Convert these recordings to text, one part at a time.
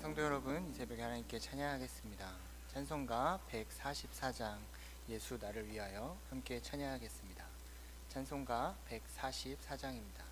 성도 여러분, 이 새벽에 하나님께 찬양하겠습니다. 찬송가 144장 예수 나를 위하여 함께 찬양하겠습니다. 찬송가 144장입니다.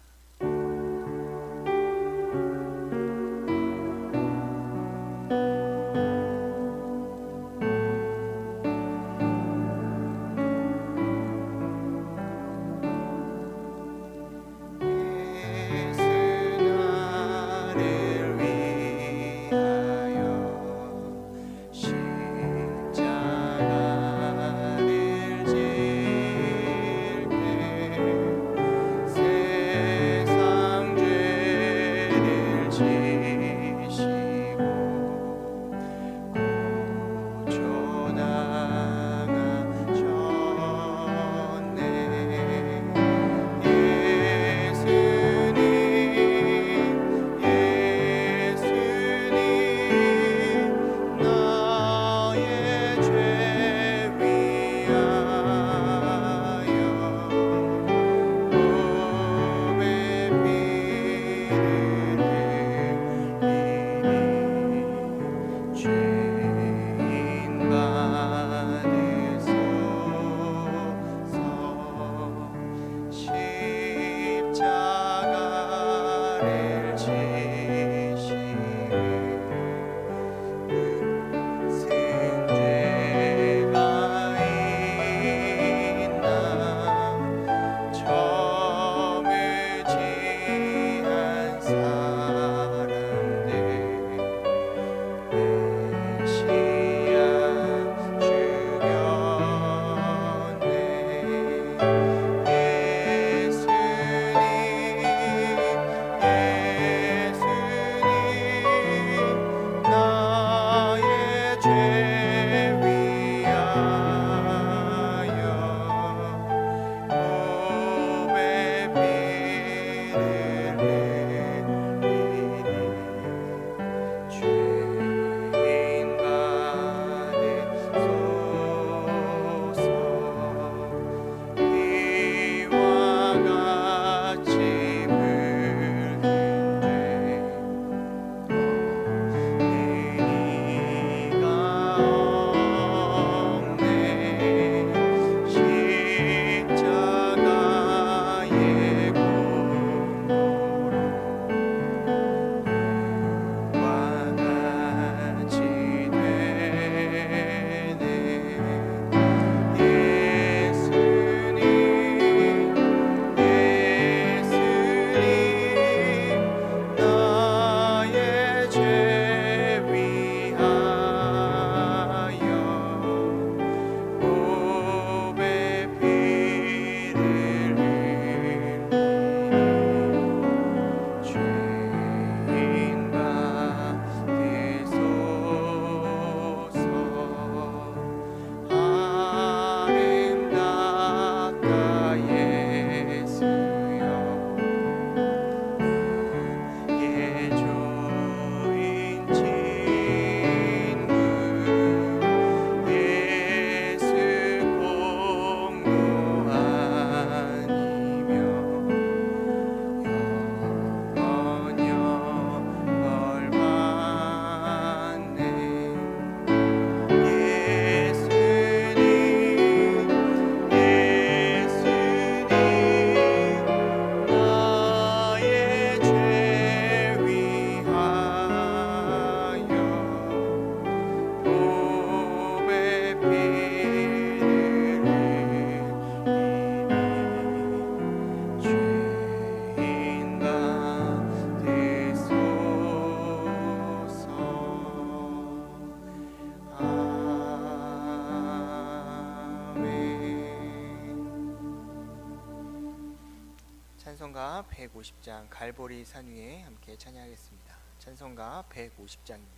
찬송가 150장 갈보리 산 위에 함께 찬양하겠습니다. 찬송가 150장입니다.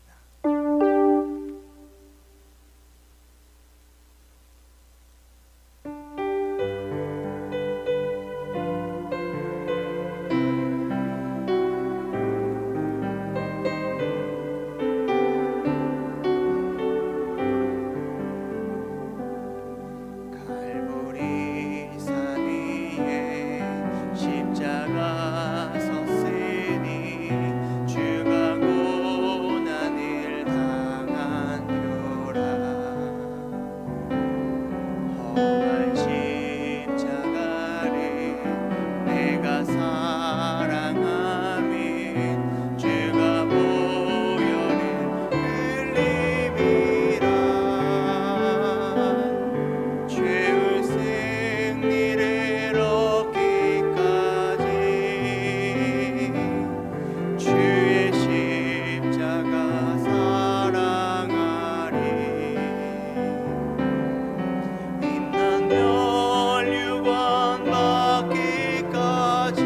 십자가 섰으니 주가 고난을 험한 십자가를 내가 사랑함은 주가 보혈을 흘림이라. 죄의 승리를 얻기까지 주의 십자가 사랑하리. 빛난 멸류관 받기까지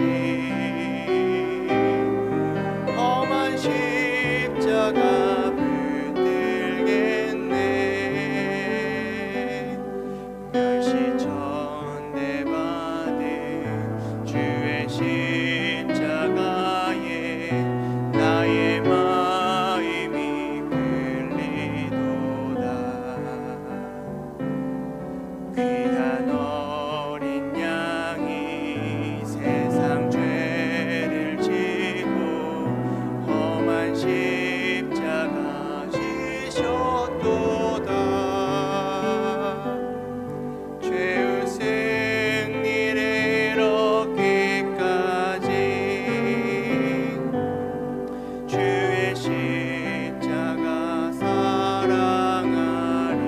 험한 십자가 붙들겠네. 멸시천대받은 주의 십자가에 나의 마음이 끌리도다. 귀한 어린 양이 세상 죄를 지고 험한 십자가 지셨도다. 죄의 승리를 얻기까지 주의 십자가 사랑하리.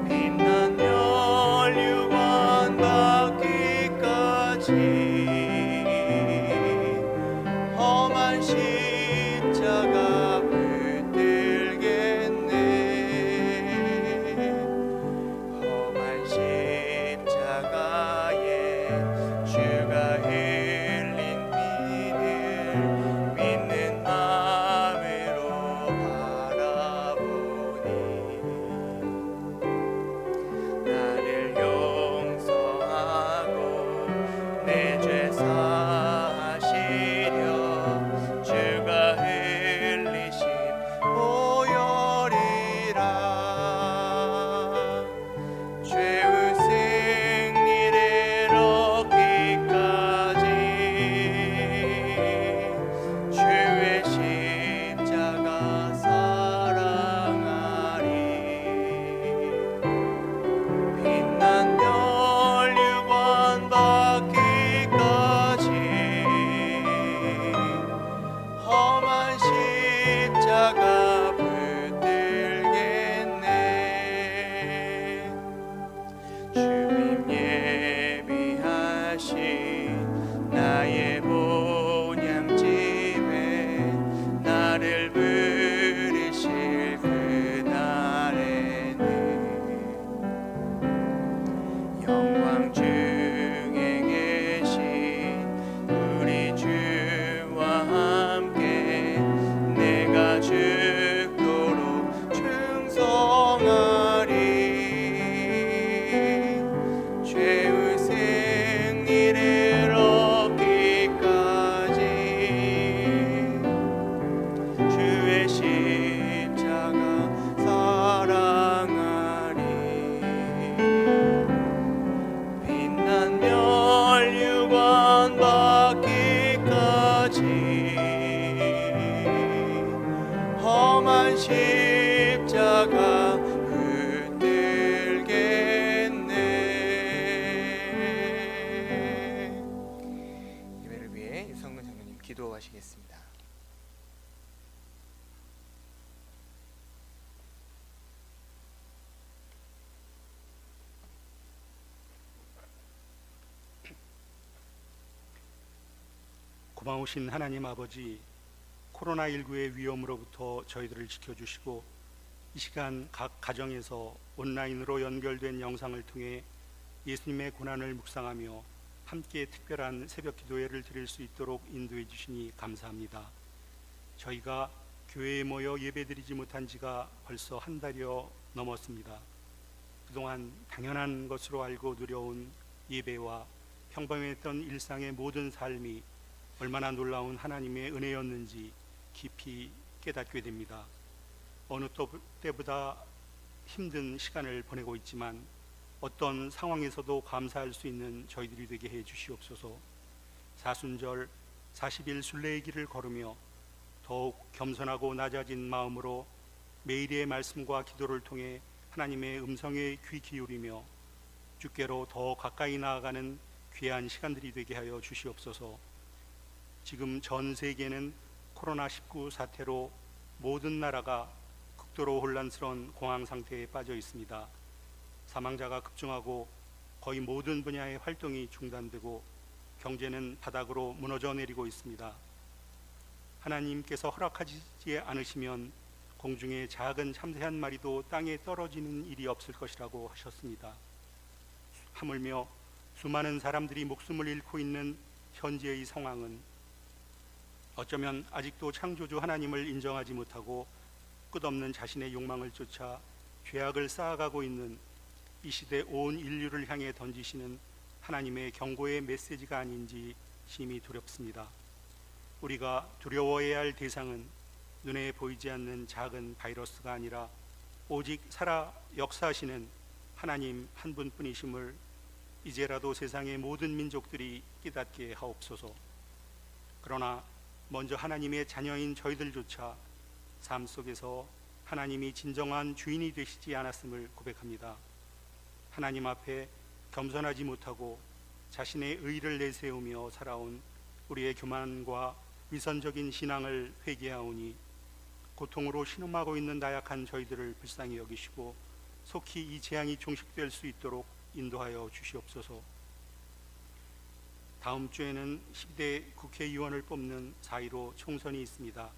빛난 멸류관 받기까지 험한 십자가 붙들겠네. 험한 십자가에 주가 흘린 피를 믿는 마음으로 바라보니 나를 용서하고 내 죄 사하시려 주가 흘리신 보혈이라. 죄의 승리를 얻기까지 주의 십자가 사랑하리. 빛난 멸류관 받기까지 험한 십자가 붙들겠네. 주님 예비하신 나의 본향집에 나를 부르실 그날에는 영광 중에 계신 우리 주와 함께 내가 죽도록 충성하리. 죄의 승리를 얻기까지 주의 십자가 사랑하리. 빛난 멸류관 받기까지 험한 십자가 붙들겠네. 예배를 위해 유성근 장로님 기도하시겠습니다. 고마우신 하나님 아버지, 코로나19의 위험으로부터 저희들을 지켜주시고 이 시간 각 가정에서 온라인으로 연결된 영상을 통해 예수님의 고난을 묵상하며 함께 특별한 새벽 기도회를 드릴 수 있도록 인도해 주시니 감사합니다. 저희가 교회에 모여 예배드리지 못한 지가 벌써 한 달여 넘었습니다. 그동안 당연한 것으로 알고 누려온 예배와 평범했던 일상의 모든 삶이 얼마나 놀라운 하나님의 은혜였는지 깊이 깨닫게 됩니다. 어느 때보다 힘든 시간을 보내고 있지만 어떤 상황에서도 감사할 수 있는 저희들이 되게 해 주시옵소서. 사순절 40일 순례의 길을 걸으며 더욱 겸손하고 낮아진 마음으로 매일의 말씀과 기도를 통해 하나님의 음성에 귀 기울이며 주께로 더 가까이 나아가는 귀한 시간들이 되게 하여 주시옵소서. 지금 전 세계는 코로나19 사태로 모든 나라가 극도로 혼란스러운 공황 상태에 빠져 있습니다. 사망자가 급증하고 거의 모든 분야의 활동이 중단되고 경제는 바닥으로 무너져 내리고 있습니다. 하나님께서 허락하지 않으시면 공중에 작은 참새 한 마리도 땅에 떨어지는 일이 없을 것이라고 하셨습니다. 하물며 수많은 사람들이 목숨을 잃고 있는 현재의 상황은 어쩌면 아직도 창조주 하나님을 인정하지 못하고 끝없는 자신의 욕망을 쫓아 죄악을 쌓아가고 있는 이 시대 온 인류를 향해 던지시는 하나님의 경고의 메시지가 아닌지 심히 두렵습니다. 우리가 두려워해야 할 대상은 눈에 보이지 않는 작은 바이러스가 아니라 오직 살아 역사하시는 하나님 한 분뿐이심을 이제라도 세상의 모든 민족들이 깨닫게 하옵소서. 그러나 먼저 하나님의 자녀인 저희들조차 삶 속에서 하나님이 진정한 주인이 되시지 않았음을 고백합니다. 하나님 앞에 겸손하지 못하고 자신의 의를 내세우며 살아온 우리의 교만과 위선적인 신앙을 회개하오니 고통으로 신음하고 있는 나약한 저희들을 불쌍히 여기시고 속히 이 재앙이 종식될 수 있도록 인도하여 주시옵소서. 다음 주에는 12대 국회의원을 뽑는 4.15 총선이 있습니다.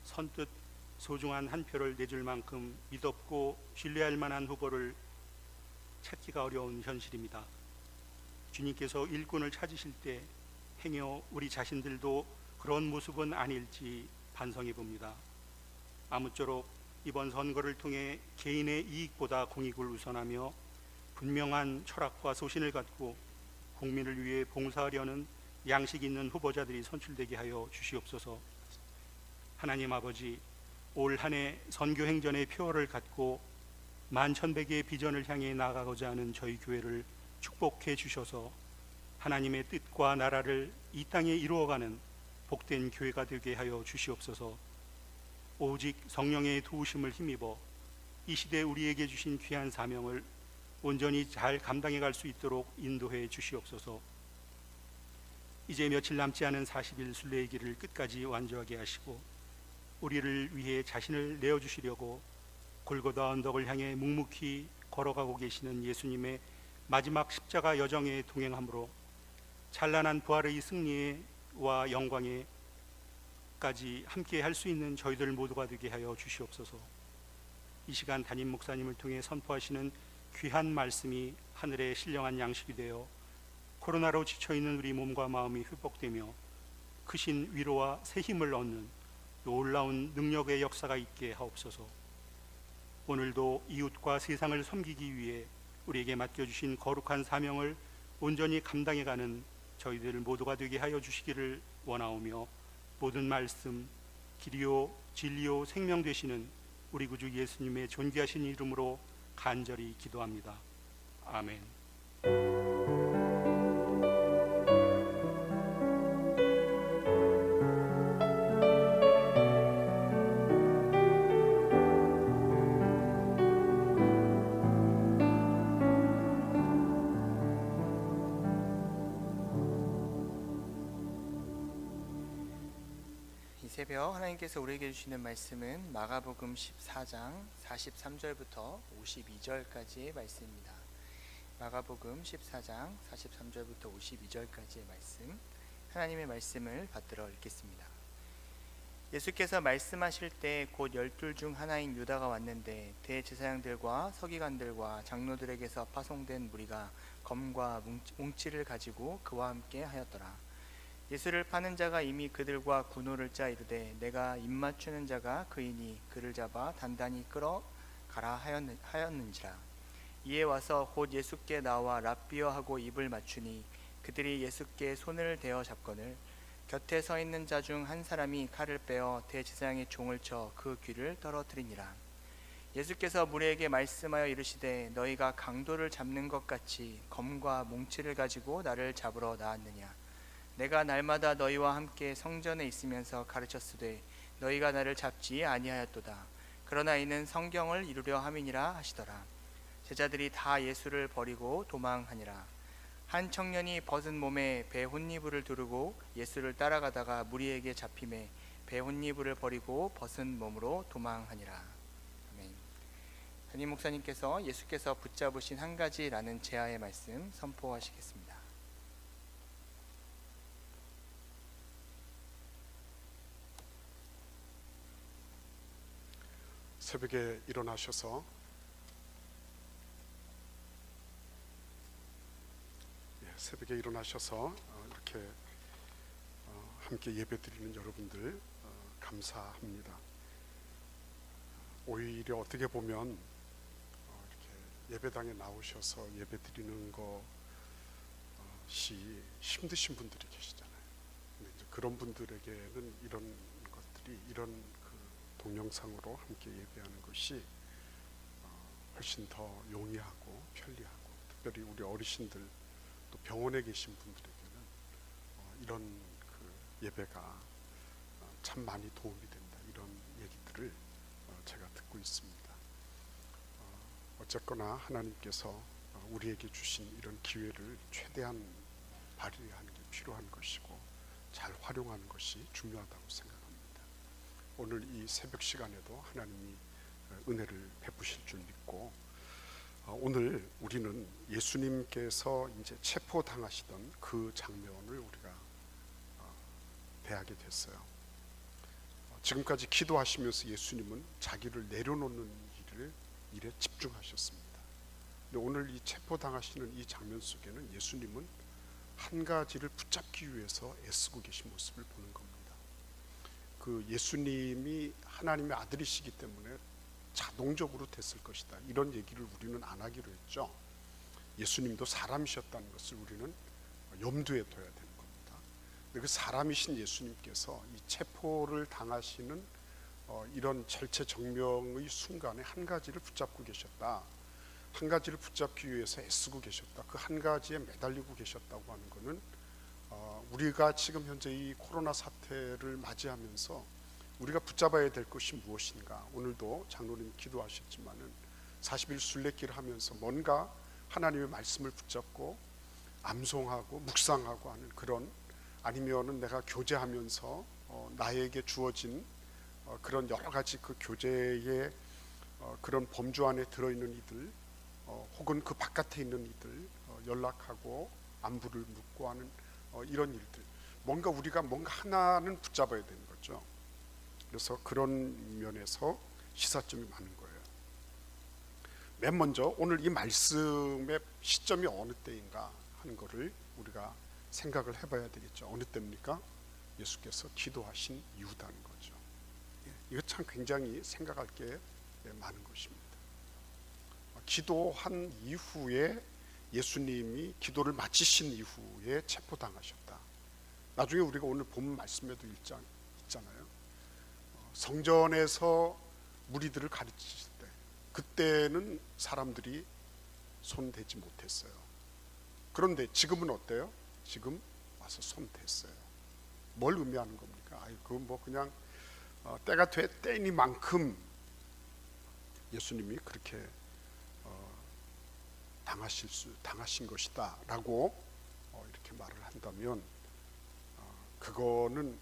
선뜻 소중한 한 표를 내줄 만큼 믿었고 신뢰할 만한 후보를 찾기가 어려운 현실입니다. 주님께서 일꾼을 찾으실 때 행여 우리 자신들도 그런 모습은 아닐지 반성해 봅니다. 아무쪼록 이번 선거를 통해 개인의 이익보다 공익을 우선하며 분명한 철학과 소신을 갖고 국민을 위해 봉사하려는 양식 있는 후보자들이 선출되게 하여 주시옵소서. 하나님 아버지, 올 한 해 선교행전의 표어를 갖고 만천백의 비전을 향해 나아가고자 하는 저희 교회를 축복해 주셔서 하나님의 뜻과 나라를 이 땅에 이루어가는 복된 교회가 되게 하여 주시옵소서. 오직 성령의 도우심을 힘입어 이 시대 우리에게 주신 귀한 사명을 온전히 잘 감당해 갈 수 있도록 인도해 주시옵소서. 이제 며칠 남지 않은 40일 순례의 길을 끝까지 완주하게 하시고 우리를 위해 자신을 내어주시려고 골고다 언덕을 향해 묵묵히 걸어가고 계시는 예수님의 마지막 십자가 여정에 동행함으로 찬란한 부활의 승리와 영광에까지 함께 할 수 있는 저희들 모두가 되게 하여 주시옵소서. 이 시간 담임 목사님을 통해 선포하시는 귀한 말씀이 하늘의 신령한 양식이 되어 코로나로 지쳐있는 우리 몸과 마음이 회복되며 크신 위로와 새 힘을 얻는 놀라운 능력의 역사가 있게 하옵소서. 오늘도 이웃과 세상을 섬기기 위해 우리에게 맡겨주신 거룩한 사명을 온전히 감당해가는 저희들 모두가 되게 하여 주시기를 원하오며 모든 말씀 길이요 진리요 생명 되시는 우리 구주 예수님의 존귀하신 이름으로 간절히 기도합니다. 아멘. 이 새벽 하나님께서 우리에게 주시는 말씀은 마가복음 14장 43절부터 52절까지의 말씀입니다. 마가복음 14장 43절부터 52절까지의 말씀, 하나님의 말씀을 받들어 읽겠습니다. 예수께서 말씀하실 때 곧 12 중 하나인 유다가 왔는데 대제사장들과 서기관들과 장로들에게서 파송된 무리가 검과 뭉치를 가지고 그와 함께 하였더라. 예수를 파는 자가 이미 그들과 군호를 짜 이르되 내가 입맞추는 자가 그이니 그를 잡아 단단히 끌어 가라 하였는지라. 이에 와서 곧 예수께 나와 랍비여 하고 입을 맞추니 그들이 예수께 손을 대어 잡거늘 곁에 서 있는 자 중 한 사람이 칼을 빼어 대제사장의 종을 쳐 그 귀를 떨어뜨리니라. 예수께서 무리에게 말씀하여 이르시되 너희가 강도를 잡는 것 같이 검과 뭉치를 가지고 나를 잡으러 나왔느냐. 내가 날마다 너희와 함께 성전에 있으면서 가르쳤으되 너희가 나를 잡지 아니하였도다. 그러나 이는 성경을 이루려 함이니라 하시더라. 제자들이 다 예수를 버리고 도망하니라. 한 청년이 벗은 몸에 배 혼니부를 두르고 예수를 따라가다가 무리에게 잡힘에 배 혼니부를 버리고 벗은 몸으로 도망하니라. 아멘. 담임 목사님께서 예수께서 붙잡으신 한 가지라는 제아의 말씀 선포하시겠습니다. 새벽에 일어나셔서 이렇게 함께 예배드리는 여러분들 감사합니다. 오히려 어떻게 보면 이렇게 예배당에 나오셔서 예배드리는 것이 힘드신 분들이 계시잖아요. 근데 이제 그런 분들에게는 이런 것들이 이런 동영상으로 함께 예배하는 것이 훨씬 더 용이하고 편리하고, 특별히 우리 어르신들 또 병원에 계신 분들에게는 이런 예배가 참 많이 도움이 된다, 이런 얘기들을 제가 듣고 있습니다. 어쨌거나 하나님께서 우리에게 주신 이런 기회를 최대한 발휘하는 게 필요한 것이고 잘 활용하는 것이 중요하다고 생각합니다. 오늘 이 새벽 시간에도 하나님이 은혜를 베푸실 줄 믿고, 오늘 우리는 예수님께서 이제 체포당하시던 그 장면을 우리가 대하게 됐어요. 지금까지 기도하시면서 예수님은 자기를 내려놓는 일에 집중하셨습니다. 근데 오늘 이 체포당하시는 이 장면 속에는 예수님은 한 가지를 붙잡기 위해서 애쓰고 계신 모습을 보는 겁니다. 그 예수님이 하나님의 아들이시기 때문에 자동적으로 됐을 것이다, 이런 얘기를 우리는 안 하기로 했죠. 예수님도 사람이셨다는 것을 우리는 염두에 둬야 되는 겁니다. 그 사람이신 예수님께서 이 체포를 당하시는 이런 절체정명의 순간에 한 가지를 붙잡고 계셨다, 한 가지를 붙잡기 위해서 애쓰고 계셨다, 그 한 가지에 매달리고 계셨다고 하는 것은 우리가 지금 현재 이 코로나 사태를 맞이하면서 우리가 붙잡아야 될 것이 무엇인가. 오늘도 장로님 기도하셨지만은 40일 순례길을 하면서 뭔가 하나님의 말씀을 붙잡고 암송하고 묵상하고 하는 그런, 아니면은 내가 교제하면서 나에게 주어진 그런 여러 가지 그 교제의 그런 범주 안에 들어있는 이들, 혹은 그 바깥에 있는 이들 연락하고 안부를 묻고 하는 이런 일들, 뭔가 우리가 뭔가 하나는 붙잡아야 되는 거죠. 그래서 그런 면에서 시사점이 많은 거예요. 맨 먼저 오늘 이 말씀의 시점이 어느 때인가 하는 거를 우리가 생각을 해봐야 되겠죠. 어느 때입니까? 예수께서 기도하신 이후다는 거죠. 이거 참 굉장히 생각할 게 많은 것입니다. 기도한 이후에, 예수님이 기도를 마치신 이후에 체포당하셨다. 나중에 우리가 오늘 본 말씀에도 있잖아요. 성전에서 무리들을 가르치실 때, 그때는 사람들이 손대지 못했어요. 그런데 지금은 어때요? 지금 와서 손댔어요. 뭘 의미하는 겁니까? 그건 뭐 그냥 때가 때이니만큼 예수님이 그렇게 당하신 것이다 라고 이렇게 말을 한다면, 그거는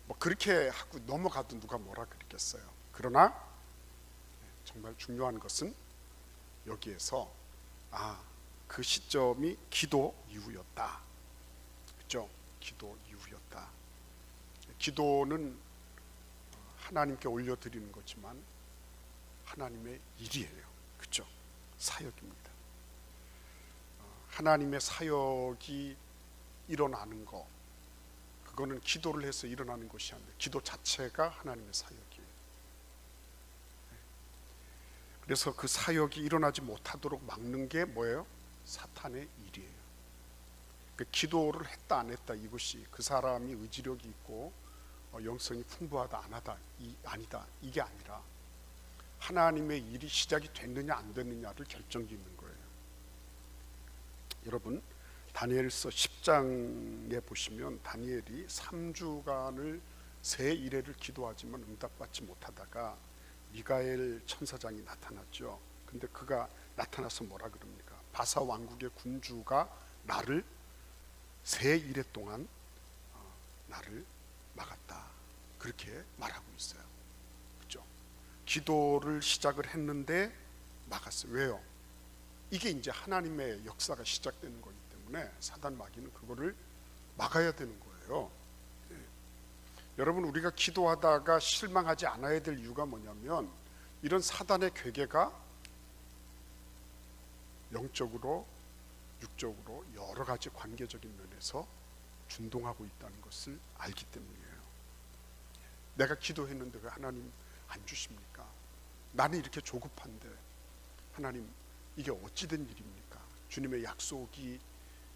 뭐 그렇게 하고 넘어가도 누가 뭐라 그랬겠어요. 그러나 정말 중요한 것은 여기에서 그 시점이 기도 이후였다. 그렇죠? 기도 이후였다. 기도는 하나님께 올려드리는 거지만 하나님의 일이에요. 그렇죠? 사역입니다. 하나님의 사역이 일어나는 거, 그거는 기도를 해서 일어나는 것이 아니라 기도 자체가 하나님의 사역이에요. 그래서 그 사역이 일어나지 못하도록 막는 게 뭐예요? 사탄의 일이에요. 그 기도를 했다 안 했다, 이것이 그 사람이 의지력이 있고 영성이 풍부하다 아니다, 이게 아니라 하나님의 일이 시작이 됐느냐 안 됐느냐를 결정짓는 거예요. 여러분, 다니엘서 10장에 보시면 다니엘이 3주간을 세 이레를 기도하지만 응답받지 못하다가 미가엘 천사장이 나타났죠. 근데 그가 나타나서 뭐라 그럽니까? 바사 왕국의 군주가 나를 세 일해 동안 나를 막았다. 그렇게 말하고 있어요. 그죠? 기도를 시작을 했는데 막았어요. 왜요? 이게 이제 하나님의 역사가 시작되는 거기 때문에 사단 마귀는 그거를 막아야 되는 거예요. 예. 여러분, 우리가 기도하다가 실망하지 않아야 될 이유가 뭐냐면 이런 사단의 괴계가 영적으로 육적으로 여러 가지 관계적인 면에서 준동하고 있다는 것을 알기 때문이에요. 내가 기도했는데 왜 하나님 안 주십니까? 나는 이렇게 조급한데 하나님 이게 어찌된 일입니까? 주님의 약속이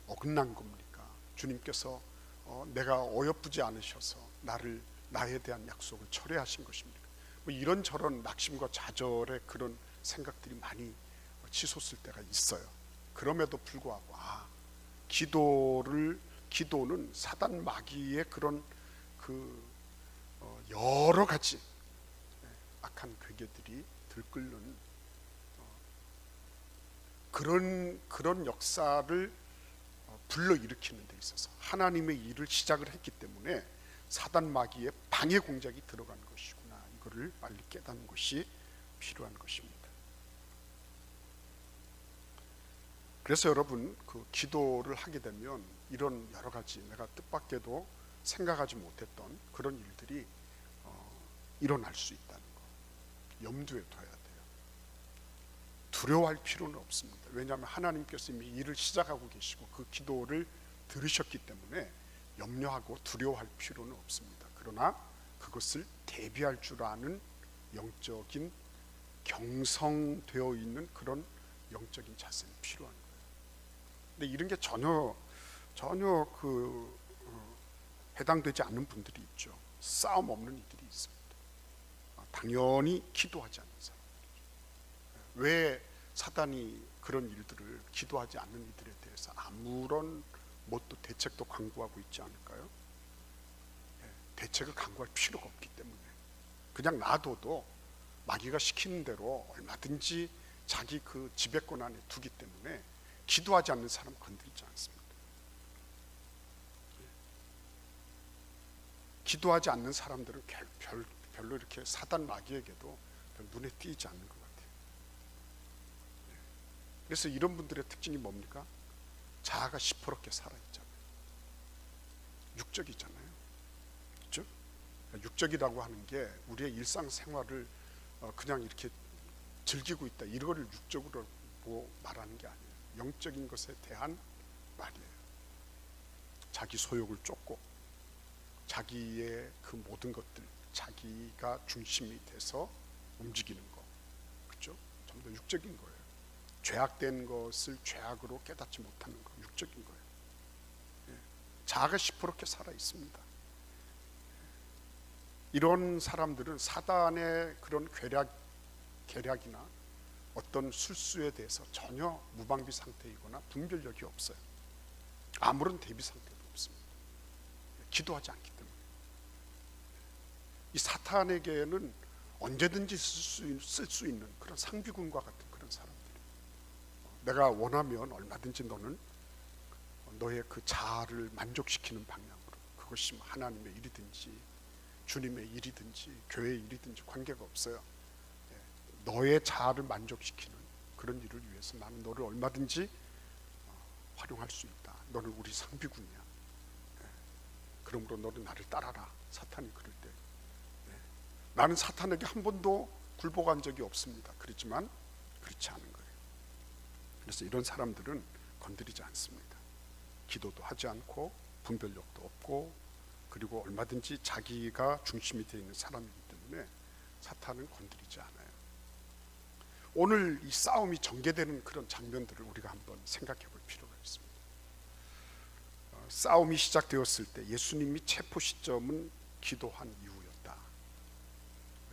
어긋난 겁니까? 주님께서 내가 어여쁘지 않으셔서 나에 대한 약속을 철회하신 것입니까? 뭐 이런저런 낙심과 좌절의 그런 생각들이 많이 치솟을 때가 있어요. 그럼에도 불구하고 기도는 사단 마귀의 그런 여러 가지 악한 괴계들이 들끓는 그런 역사를 불러일으키는 데 있어서 하나님의 일을 시작을 했기 때문에 사단 마귀의 방해 공작이 들어간 것이구나, 이거를 빨리 깨닫는 것이 필요한 것입니다. 그래서 여러분, 그 기도를 하게 되면 이런 여러 가지 내가 뜻밖에도 생각하지 못했던 그런 일들이 일어날 수 있다는 거 염두에 둬야 돼요. 두려워할 필요는 없습니다. 왜냐하면 하나님께서 이미 일을 시작하고 계시고 그 기도를 들으셨기 때문에 염려하고 두려워할 필요는 없습니다. 그러나 그것을 대비할 줄 아는 영적인 경성되어 있는 그런 영적인 자세는 필요한 거예요. 근데 이런 게 전혀 해당되지 않는 분들이 있죠. 싸움 없는 이들이 있습니다. 당연히 기도하지 않는 사람. 왜 사단이 그런 일들을 기도하지 않는 이들에 대해서 아무런 뭣도 대책도 강구하고 있지 않을까요? 대책을 강구할 필요가 없기 때문에 그냥 놔둬도 마귀가 시키는 대로 얼마든지 자기 그 지배권 안에 두기 때문에 기도하지 않는 사람 건드리지 않습니다. 기도하지 않는 사람들은 별로 이렇게 사단 마귀에게도 별 눈에 띄지 않는 것 같아요. 그래서 이런 분들의 특징이 뭡니까? 자아가 시퍼렇게 살아있잖아요. 육적이잖아요. 그렇죠? 육적이라고 하는 게 우리의 일상생활을 그냥 이렇게 즐기고 있다, 이거를 육적으로 말하는 게 아니에요. 영적인 것에 대한 말이에요. 자기 소욕을 쫓고 자기의 그 모든 것들, 자기가 중심이 돼서 움직이는 거, 그렇죠? 전부 다 육적인 거예요. 죄악된 것을 죄악으로 깨닫지 못하는 거, 육적인 거예요. 자아가 시퍼렇게 살아 있습니다. 이런 사람들은 사단의 그런 계략이나 어떤 술수에 대해서 전혀 무방비 상태이거나 분별력이 없어요. 아무런 대비 상태도 없습니다. 기도하지 않기 때문에. 이 사탄에게는 언제든지 쓸 수 있는 그런 상비군과 같은 그런 사람들이에요. 내가 원하면 얼마든지 너는 너의 그 자아를 만족시키는 방향으로, 그것이 하나님의 일이든지 주님의 일이든지 교회의 일이든지 관계가 없어요. 너의 자아를 만족시키는 그런 일을 위해서 나는 너를 얼마든지 활용할 수 있다. 너는 우리 상비군이야. 그러므로 너는 나를 따라라. 사탄이 그럴 때 나는 사탄에게 한 번도 굴복한 적이 없습니다. 그렇지만 그렇지 않은 거예요. 그래서 이런 사람들은 건드리지 않습니다. 기도도 하지 않고 분별력도 없고, 그리고 얼마든지 자기가 중심이 되어 있는 사람이기 때문에 사탄은 건드리지 않아요. 오늘 이 싸움이 전개되는 그런 장면들을 우리가 한번 생각해 볼 필요가 있습니다. 싸움이 시작되었을 때 예수님이 체포 시점은 기도한 이후였다.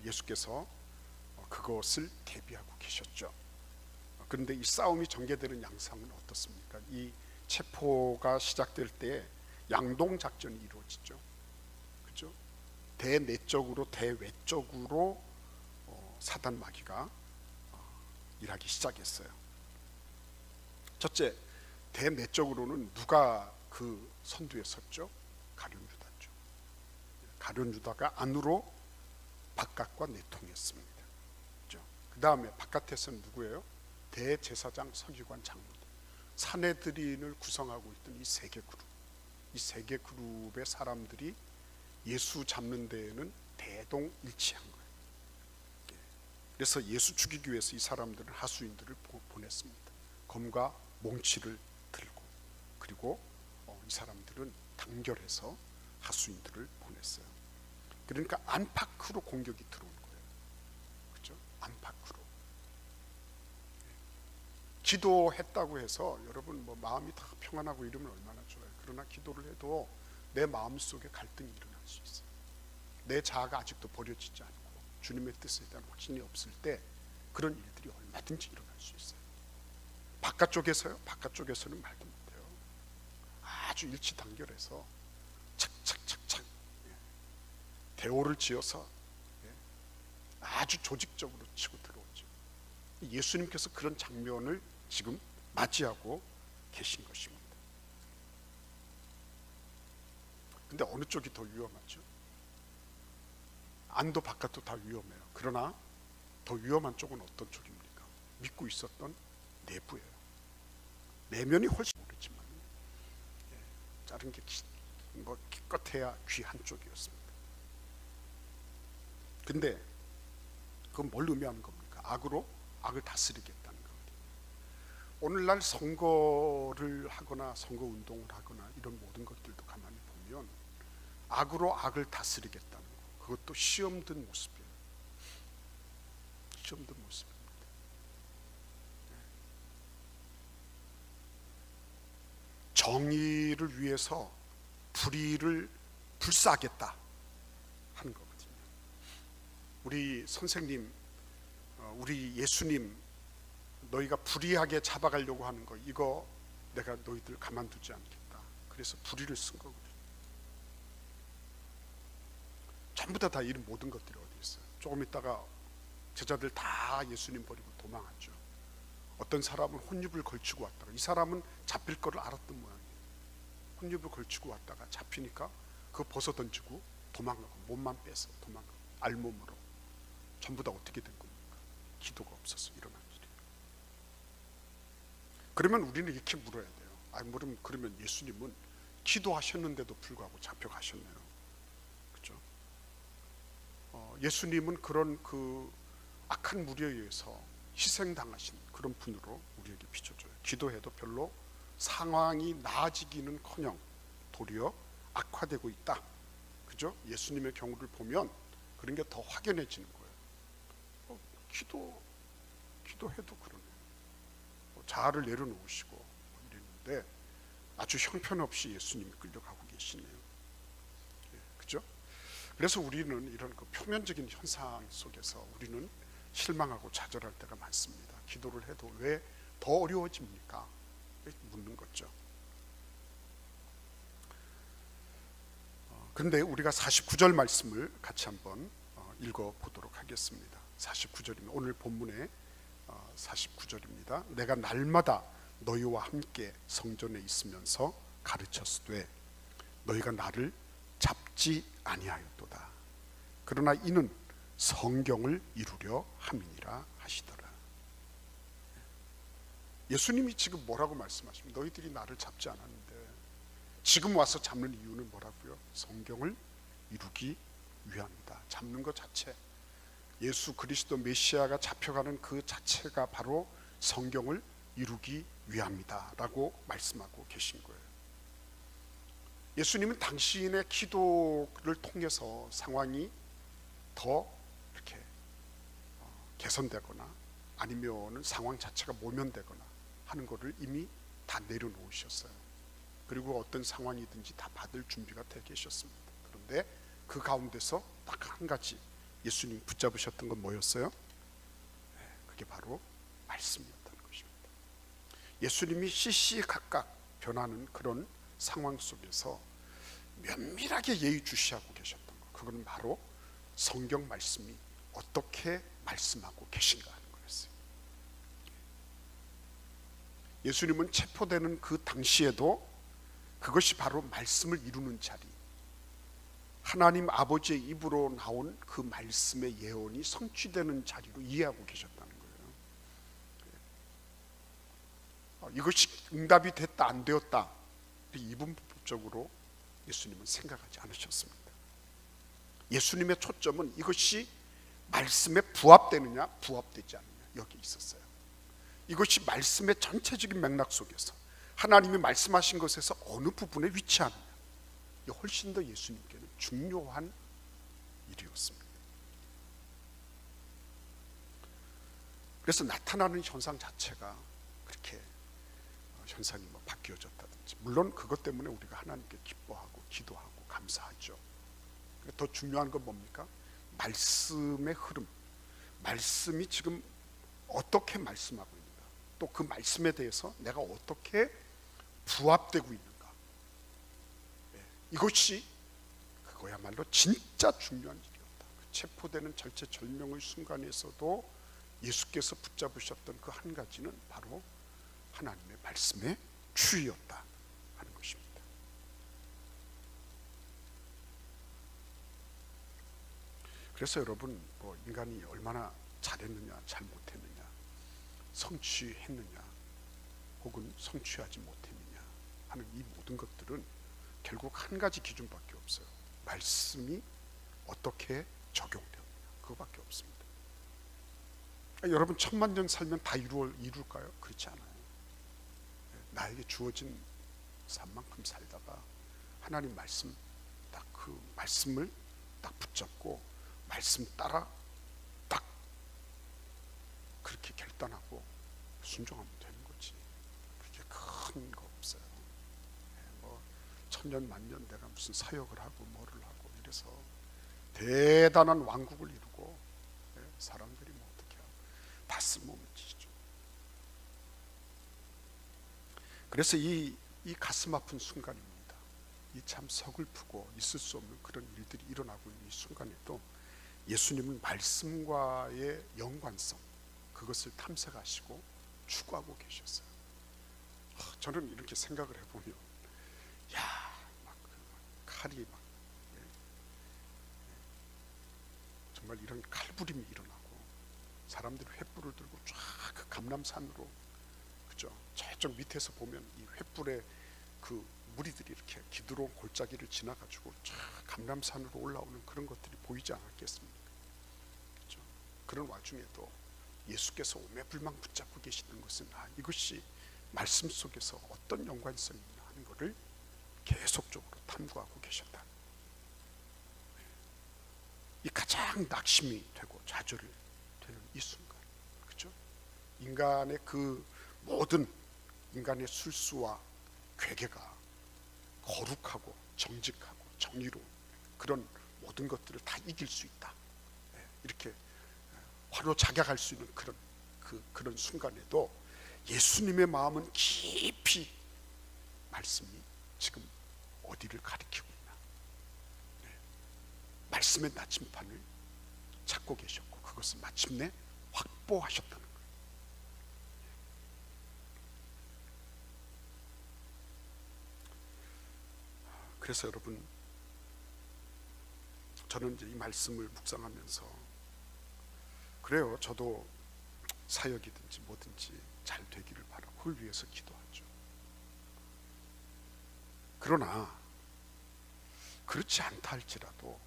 예수께서 그것을 대비하고 계셨죠. 그런데 이 싸움이 전개되는 양상은 어떻습니까? 이 체포가 시작될 때 양동 작전이 이루어지죠. 그렇죠? 대내적으로 대외적으로 사단 마귀가 일하기 시작했어요. 첫째, 대내적으로는 누가 그 선두에 섰죠? 가룟 유다죠. 가룟 유다가 안으로 바깥과 내통했습니다. 그렇죠? 그 다음에 바깥에서는 누구예요? 대제사장, 서기관, 장로들, 산헤드린을 구성하고 있던 이 세 개 그룹, 이 세 개 그룹의 사람들이 예수 잡는 데에는 대동일치한 거예요. 그래서 예수 죽이기 위해서 이 사람들은 하수인들을 보냈습니다. 검과 몽치를 들고, 그리고 이 사람들은 단결해서 하수인들을 보냈어요. 그러니까 안팎으로 공격이 들어온 거예요. 그렇죠? 안팎으로. 기도했다고 해서 여러분 뭐 마음이 다 평안하고 이러면 얼마나 좋아요. 그러나 기도를 해도 내 마음 속에 갈등이 일어날 수 있어요. 내 자아가 아직도 버려지지 않고 주님의 뜻에 대한 확신이 없을 때 그런 일들이 얼마든지 일어날 수 있어요. 바깥쪽에서요? 바깥쪽에서는 말도 못해요. 아주 일치단결해서 착착착착 대오를 지어서 아주 조직적으로 치고 들어오죠. 예수님께서 그런 장면을 지금 맞이하고 계신 것입니다. 근데 어느 쪽이 더 위험하죠? 안도 바깥도 다 위험해요. 그러나 더 위험한 쪽은 어떤 쪽입니까? 믿고 있었던 내부예요. 내면이 훨씬 모르지만 자른 게 뭐 기껏해야 귀 한쪽이었습니다. 근데 그건 뭘 의미하는 겁니까? 악으로 악을 다스리겠다는 거거든요. 오늘날 선거를 하거나 선거 운동을 하거나 이런 모든 것들도 가만히 보면 악으로 악을 다스리겠다는 거, 그것도 시험 든 모습이에요. 시험 든 모습입니다. 정의를 위해서 불의를 불사하겠다 하는 거거든요. 우리 선생님, 우리 예수님, 너희가 불의하게 잡아가려고 하는 거, 이거 내가 너희들 가만두지 않겠다. 그래서 불의를 쓴 거거든요. 전부 다 이런 모든 것들이 어디 있어요? 조금 있다가 제자들 다 예수님 버리고 도망하죠. 어떤 사람은 혼입을 걸치고 왔다가, 이 사람은 잡힐 거를 알았던 모양이에요. 혼입을 걸치고 왔다가 잡히니까 그거 벗어 던지고 도망가고, 몸만 빼서 도망가고, 알몸으로. 전부 다 어떻게 된 겁니까? 기도가 없어서 일어난 일이에요. 그러면 우리는 이렇게 물어야 돼요. 그러면 예수님은 기도하셨는데도 불구하고 잡혀가셨네요. 그렇죠? 예수님은 그런 그 악한 무리에 의해서 희생당하신 그런 분으로 우리에게 비춰줘요. 기도해도 별로 상황이 나아지기는커녕 도리어 악화되고 있다. 그죠? 예수님의 경우를 보면 그런 게 더 확연해지는 거예요. 기도해도 그러네요. 자아를 내려놓으시고 이랬는데 아주 형편없이 예수님이 끌려가고 계시네요. 그죠? 그래서 우리는 이런 그 표면적인 현상 속에서 우리는 실망하고 좌절할 때가 많습니다. 기도를 해도 왜 더 어려워집니까? 묻는 거죠. 근데 우리가 49절 말씀을 같이 한번 읽어보도록 하겠습니다. 49절입니다. 오늘 본문의 49절입니다. 내가 날마다 너희와 함께 성전에 있으면서 가르쳤으되 너희가 나를 잡지 아니하였도다. 그러나 이는 성경을 이루려 함이니라 하시더라. 예수님이 지금 뭐라고 말씀하십니까? 너희들이 나를 잡지 않았는데 지금 와서 잡는 이유는 뭐라고요? 성경을 이루기 위함이다. 잡는 것 자체, 예수 그리스도 메시아가 잡혀가는 그 자체가 바로 성경을 이루기 위함이다 라고 말씀하고 계신 거예요. 예수님은 당신의 기도를 통해서 상황이 더 이렇게 개선되거나 아니면 상황 자체가 모면되거나 하는 것을 이미 다 내려놓으셨어요. 그리고 어떤 상황이든지 다 받을 준비가 되어 계셨습니다. 그런데 그 가운데서 딱 한 가지 예수님 붙잡으셨던 건 뭐였어요? 그게 바로 말씀이었다는 것입니다. 예수님이 시시각각 변하는 그런 상황 속에서 면밀하게 예의주시하고 계셨던 것, 그건 바로 성경 말씀이 어떻게 말씀하고 계신가 하는 거였어요. 예수님은 체포되는 그 당시에도 그것이 바로 말씀을 이루는 자리, 하나님 아버지의 입으로 나온 그 말씀의 예언이 성취되는 자리로 이해하고 계셨다는 거예요. 이것이 응답이 됐다 안 되었다 이분법적으로 예수님은 생각하지 않으셨습니다. 예수님의 초점은 이것이 말씀에 부합되느냐 부합되지 않느냐 여기 있었어요. 이것이 말씀의 전체적인 맥락 속에서 하나님이 말씀하신 것에서 어느 부분에 위치하느냐, 이 훨씬 더 예수님께는 중요한 일이었습니다. 그래서 나타나는 현상 자체가 그렇게 현상이 바뀌어졌다든지, 물론 그것 때문에 우리가 하나님께 기뻐하고 기도하고 감사하죠. 더 중요한 건 뭡니까? 말씀의 흐름, 말씀이 지금 어떻게 말씀하고 있는가, 또 그 말씀에 대해서 내가 어떻게 부합되고 있는가, 이것이 그거야말로 진짜 중요한 일이었다. 그 체포되는 절체절명의 순간에서도 예수께서 붙잡으셨던 그 한 가지는 바로 하나님의 말씀의 추이였다 하는 것입니다. 그래서 여러분, 인간이 얼마나 잘했느냐 잘못했느냐, 성취했느냐 혹은 성취하지 못했느냐 하는 이 모든 것들은 결국 한 가지 기준밖에 없어요. 말씀이 어떻게 적용되느냐, 그거밖에 없습니다. 여러분, 1000만 년 살면 다 이룰까요? 그렇지 않아요. 나에게 주어진 삶만큼 살다가 하나님 말씀, 딱 그 말씀을 딱 붙잡고 말씀 따라 딱 그렇게 결단하고 순종하면 되는 거지. 그렇게 큰 거 없어요. 1000년 만년 내가 무슨 사역을 하고 뭐를 하고 이래서 대단한 왕국을 이루고 사람들이 어떻게 하고 다 쓸모없는 짓이죠. 그래서 이 가슴 아픈 순간입니다. 이 참 서글프고 있을 수 없는 그런 일들이 일어나고 있는 이 순간에도 예수님은 말씀과의 연관성, 그것을 탐색하시고 추구하고 계셨어요. 저는 이렇게 생각을 해보면, 칼이 정말 이런 칼부림이 일어나고 사람들이 횃불을 들고 쫙 그 감람산으로, 그죠? 저쪽 밑에서 보면 이 횃불에 그 무리들이 이렇게 기드론 골짜기를 지나가지고 쫙 감람산으로 올라오는 그런 것들이 보이지 않았겠습니까? 그죠? 그런 와중에도 예수께서 오매불망 붙잡고 계시는 것은 이것이 말씀 속에서 어떤 연관성이 있나 하는 것을 계속적으로 탐구하고 계셨다. 이 가장 낙심이 되고 좌절이 되는 이 순간, 그죠? 인간의 그 모든 인간의 술수와 괴계가 거룩하고 정직하고 정의로운 그런 모든 것들을 다 이길 수 있다, 이렇게 화로작용할 수 있는 그런 순간에도 예수님의 마음은 깊이 말씀이 지금 어디를 가리키고 있나, 말씀의 나침판을 찾고 계셨고 그것을 마침내 확보하셨다는 거예요. 그래서 여러분, 저는 이제 이 말씀을 묵상하면서 그래요, 저도 사역이든지 뭐든지 잘 되기를 바라고 그걸 위해서 기도하죠. 그러나 그렇지 않다 할지라도,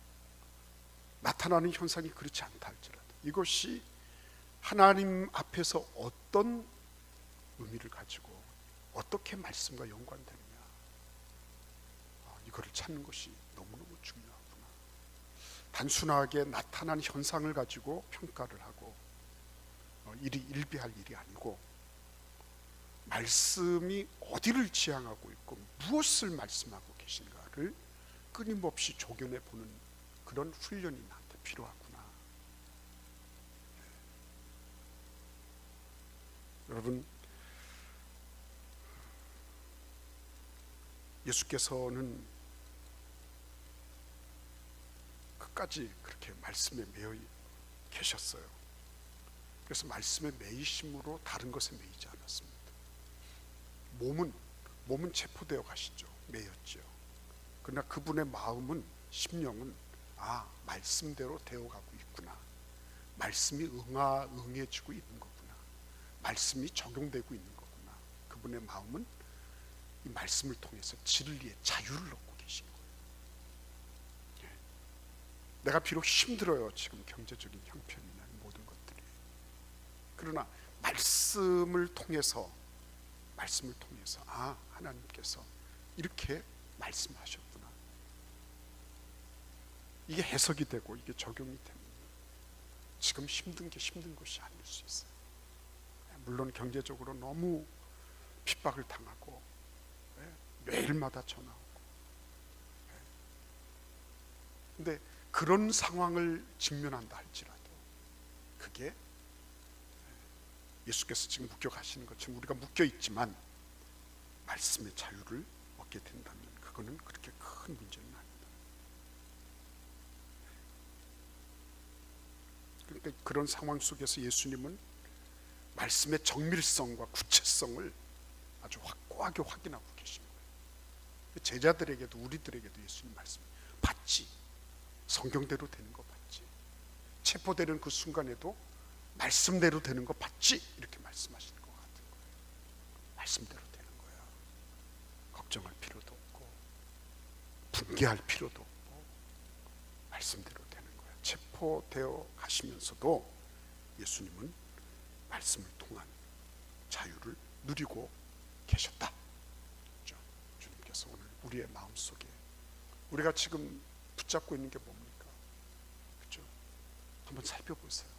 나타나는 현상이 그렇지 않다 할지라도, 이것이 하나님 앞에서 어떤 의미를 가지고 어떻게 말씀과 연관되느냐, 이거를 찾는 것이 너무너무 중요하구나. 단순하게 나타난 현상을 가지고 평가를 하고 일이 일비할 일이 아니고, 말씀이 어디를 지향하고 있고 무엇을 말씀하고 계신가를 끊임없이 조견해 보는 그런 훈련이 나한테 필요하구나. 여러분, 예수께서는 끝까지 그렇게 말씀에 매여 계셨어요. 그래서 말씀에 매이심으로 다른 것에 매이지 않았습니다. 몸은 체포되어 가시죠. 매였죠. 그러나 그분의 마음은, 심령은 말씀대로 되어가고 있구나. 말씀이 응해지고 있는 거구나. 말씀이 적용되고 있는 거구나. 그분의 마음은 이 말씀을 통해서 진리의 자유를 얻고 계신 거예요. 내가 비록 힘들어요. 지금 경제적인 형편이나 모든 것들이. 그러나 말씀을 통해서 하나님께서 이렇게 말씀하셨구나. 이게 해석이 되고 이게 적용이 되면 지금 힘든 게 힘든 것이 아닐 수 있어요. 물론 경제적으로 너무 핍박을 당하고 매일마다 전화 오고, 근데 그런 상황을 직면한다 할지라도 그게 예수께서 지금 묶여가시는 것처럼 우리가 묶여있지만 말씀의 자유를 얻게 된다면 그거는 그렇게 큰 문제는 아니다. 그러니까 그런 상황 속에서 예수님은 말씀의 정밀성과 구체성을 아주 확고하게 확인하고 계신 거예요. 제자들에게도 우리들에게도 예수님 말씀 봤지? 성경대로 되는 거 봤지? 체포되는 그 순간에도 말씀대로 되는 거 봤지? 이렇게 말씀하시는 것 같은 거예요. 말씀대로 되는 거야. 걱정할 필요도 없고 분개할 필요도 없고 말씀대로 되는 거야. 체포되어 가시면서도 예수님은 말씀을 통한 자유를 누리고 계셨다. 그렇죠? 주님께서 오늘 우리의 마음속에 우리가 지금 붙잡고 있는 게 뭡니까? 그렇죠? 한번 살펴보세요.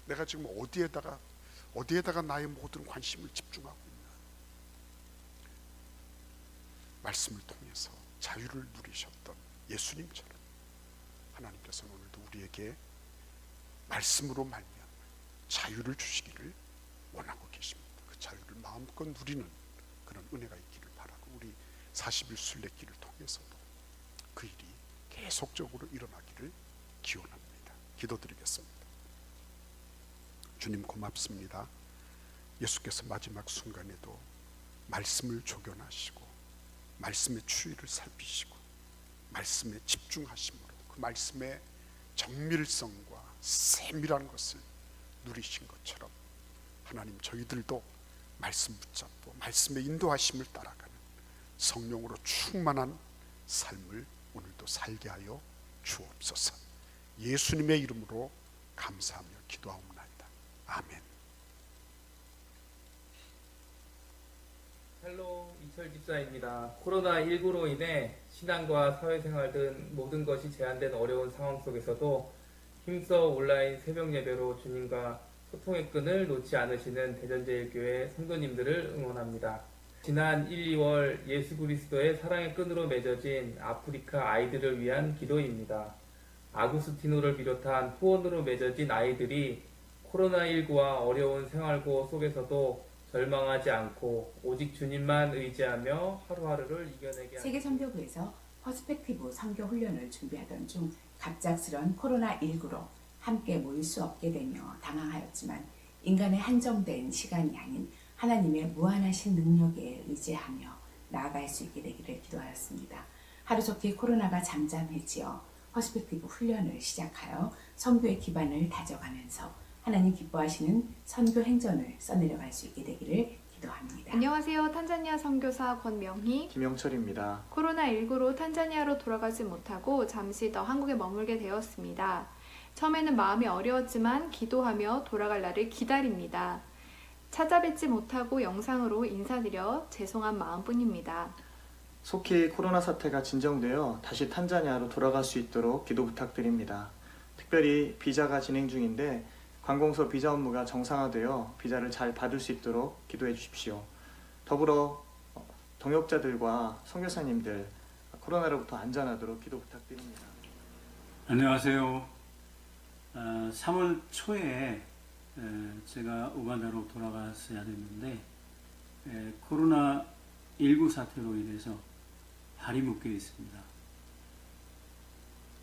내가 지금 어디에다가 나의 모든 관심을 집중하고 있나? 말씀을 통해서 자유를 누리셨던 예수님처럼 하나님께서는 오늘도 우리에게 말씀으로 말미암아 자유를 주시기를 원하고 계십니다. 그 자유를 마음껏 누리는 그런 은혜가 있기를 바라고 우리 40일 순례길을 통해서도 그 일이 계속적으로 일어나기를 기원합니다. 기도드리겠습니다. 주님 고맙습니다. 예수께서 마지막 순간에도 말씀을 조견하시고 말씀의 추이를 살피시고 말씀에 집중하심으로 그 말씀의 정밀성과 세밀한 것을 누리신 것처럼 하나님 저희들도 말씀 붙잡고 말씀의 인도하심을 따라가는 성령으로 충만한 삶을 오늘도 살게 하여 주옵소서. 예수님의 이름으로 감사하며 기도하옵나이다. 아멘. 헬로 이철 집사입니다. 코로나19로 인해 신앙과 사회생활 등 모든 것이 제한된 어려운 상황 속에서도 힘써 온라인 새벽 예배로 주님과 소통의 끈을 놓지 않으시는 대전제일교회 성도님들을 응원합니다. 지난 1, 2월 예수 그리스도의 사랑의 끈으로 맺어진 아프리카 아이들을 위한 기도입니다. 아구스티노를 비롯한 후원으로 맺어진 아이들이 코로나19와 어려운 생활고 속에서도 절망하지 않고 오직 주님만 의지하며 하루하루를 이겨내게 하는 세계선교부에서 퍼스펙티브 선교 훈련을 준비하던 중 갑작스런 코로나19로 함께 모일 수 없게 되며 당황하였지만 인간의 한정된 시간이 아닌 하나님의 무한하신 능력에 의지하며 나아갈 수 있게 되기를 기도하였습니다. 하루속히 코로나가 잠잠해지어 퍼스펙티브 훈련을 시작하여 선교의 기반을 다져가면서 하나님 기뻐하시는 선교 행전을 써내려갈 수 있게 되기를 기도합니다. 안녕하세요. 탄자니아 선교사 권명희, 김영철입니다. 코로나19로 탄자니아로 돌아가지 못하고 잠시 더 한국에 머물게 되었습니다. 처음에는 마음이 어려웠지만 기도하며 돌아갈 날을 기다립니다. 찾아뵙지 못하고 영상으로 인사드려 죄송한 마음뿐입니다. 속히 코로나 사태가 진정되어 다시 탄자니아로 돌아갈 수 있도록 기도 부탁드립니다. 특별히 비자가 진행 중인데 관공서 비자 업무가 정상화되어 비자를 잘 받을 수 있도록 기도해 주십시오. 더불어 동역자들과 선교사님들 코로나로부터 안전하도록 기도 부탁드립니다. 안녕하세요. 3월 초에 제가 우간다로 돌아갔어야 됐는데 코로나19 사태로 인해서 발이 묶여 있습니다.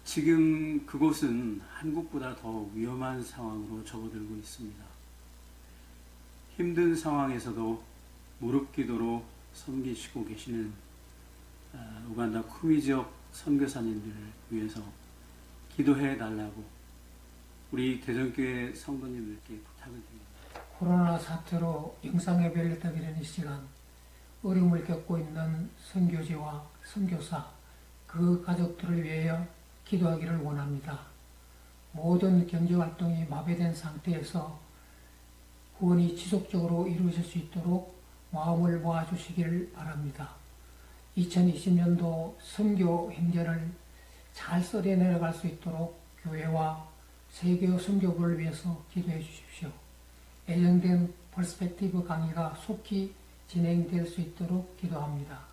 지금 그곳은 한국보다 더 위험한 상황으로 접어들고 있습니다. 힘든 상황에서도 무릎 기도로 섬기시고 계시는 우간다 쿠미 지역 선교사님들을 위해서 기도해 달라고 우리 대전교회 성도님들께 부탁을 드립니다. 코로나 사태로 영상 예배를 드리게 된 이 시간, 어려움을 겪고 있는 선교지와 선교사, 그 가족들을 위하여 기도하기를 원합니다. 모든 경제활동이 마비된 상태에서 후원이 지속적으로 이루어질 수 있도록 마음을 모아주시기를 바랍니다. 2020년도 선교 행전을 잘 썰어 내려갈 수 있도록 교회와 세계 선교부를 위해서 기도해 주십시오. 예정된 퍼스펙티브 강의가 속히 진행될 수 있도록 기도합니다.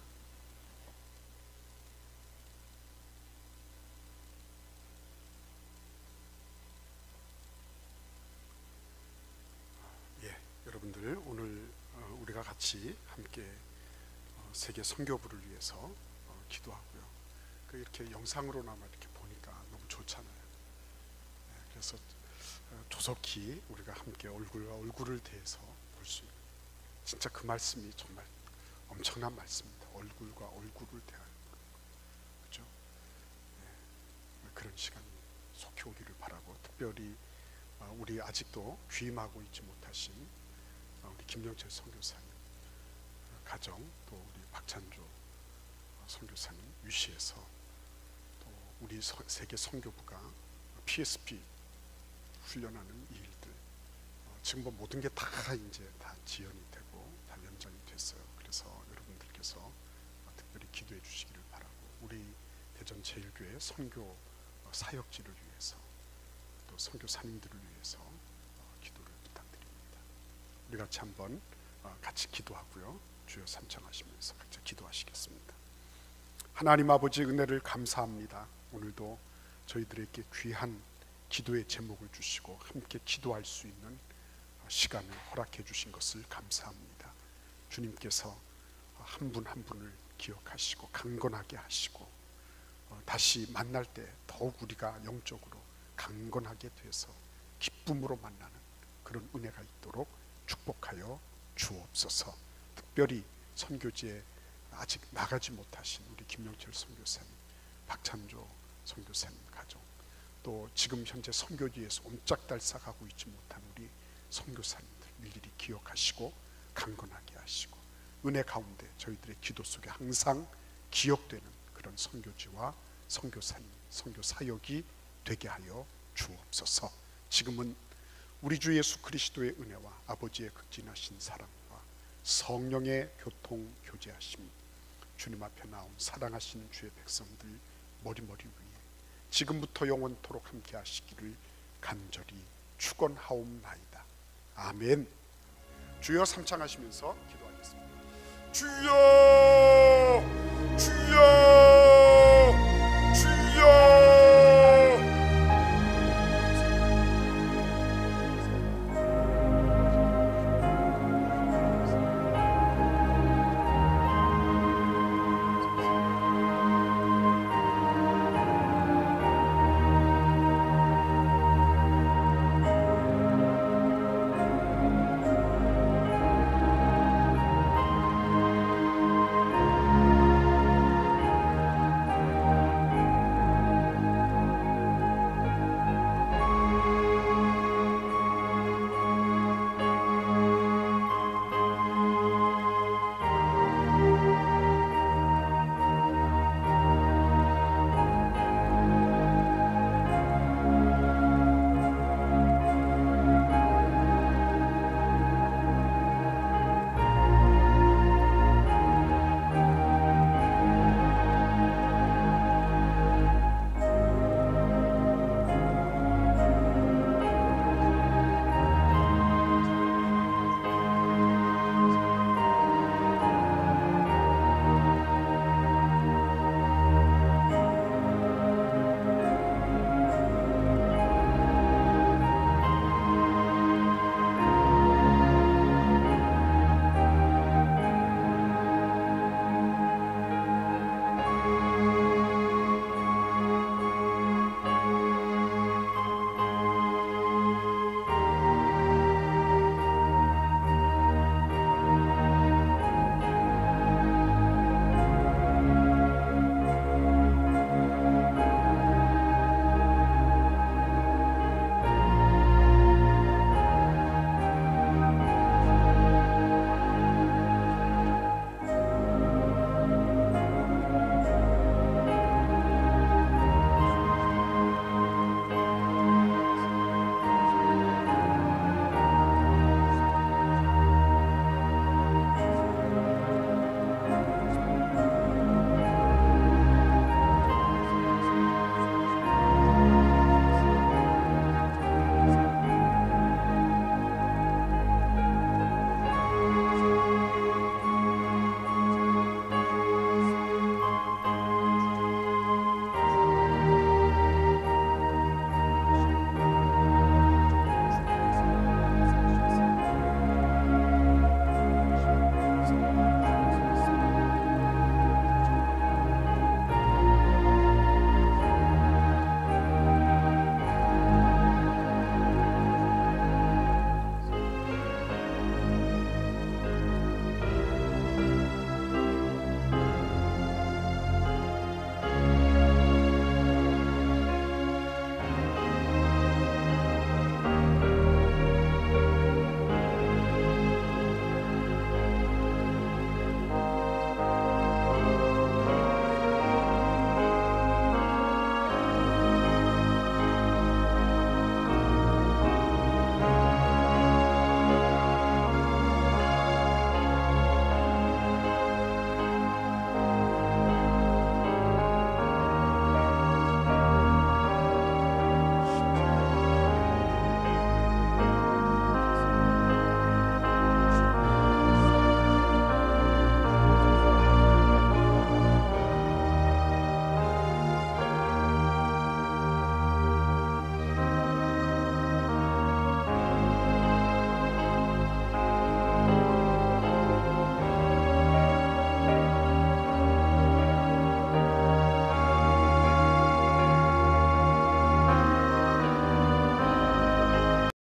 여러분들 오늘 우리가 같이 함께 세계 선교부를 위해서 기도하고요. 이렇게 영상으로나마 이렇게 보니까 너무 좋잖아요. 그래서 조속히 우리가 함께 얼굴과 얼굴을 대해서 볼 수 있는, 진짜 그 말씀이 정말 엄청난 말씀입니다. 얼굴과 얼굴을 대하는 거, 그렇죠? 그런 시간이 속히 오기를 바라고, 특별히 우리 아직도 귀임하고 있지 못하신 우리 김영철 선교사님 가정, 또 우리 박찬조 선교사님 위시해서, 또 우리 세계 선교부가 PSP 훈련하는 이 일들, 지금 뭐 모든 게 다 이제 다 지연이 되고 다 연장이 됐어요. 그래서 여러분들께서 특별히 기도해 주시기를 바라고, 우리 대전 제일교회 선교 사역지를 위해서, 또 선교사님들을 위해서 기도를 부탁드립니다. 우리 같이 한번 같이 기도하고요. 주여 삼창하시면서 같이 기도하시겠습니다. 하나님 아버지, 은혜를 감사합니다. 오늘도 저희들에게 귀한 기도의 제목을 주시고 함께 기도할 수 있는 시간을 허락해 주신 것을 감사합니다. 주님께서 한 분 한 분을 기억하시고 강건하게 하시고, 다시 만날 때 더욱 우리가 영적으로 강건하게 돼서 기쁨으로 만나는 그런 은혜가 있도록 축복하여 주옵소서. 특별히 선교지에 아직 나가지 못하신 우리 김영철 선교사님, 박찬조 선교사님 가정, 또 지금 현재 선교지에서 옴짝달싹하고 있지 못한 우리 선교사님들 일일이 기억하시고 강건하게 하시고, 은혜 가운데 저희들의 기도 속에 항상 기억되는 그런 선교지와 선교사님, 선교사역이 되게 하여 주옵소서. 지금은 우리 주 예수 그리스도의 은혜와 아버지의 극진하신 사랑과 성령의 교통 교제하심이 주님 앞에 나온 사랑하시는 주의 백성들 머리머리 위에 지금부터 영원토록 함께 하시기를 간절히 축원하옵나이다. 아멘. 주여 삼창하시면서 기도하겠습니다. 주여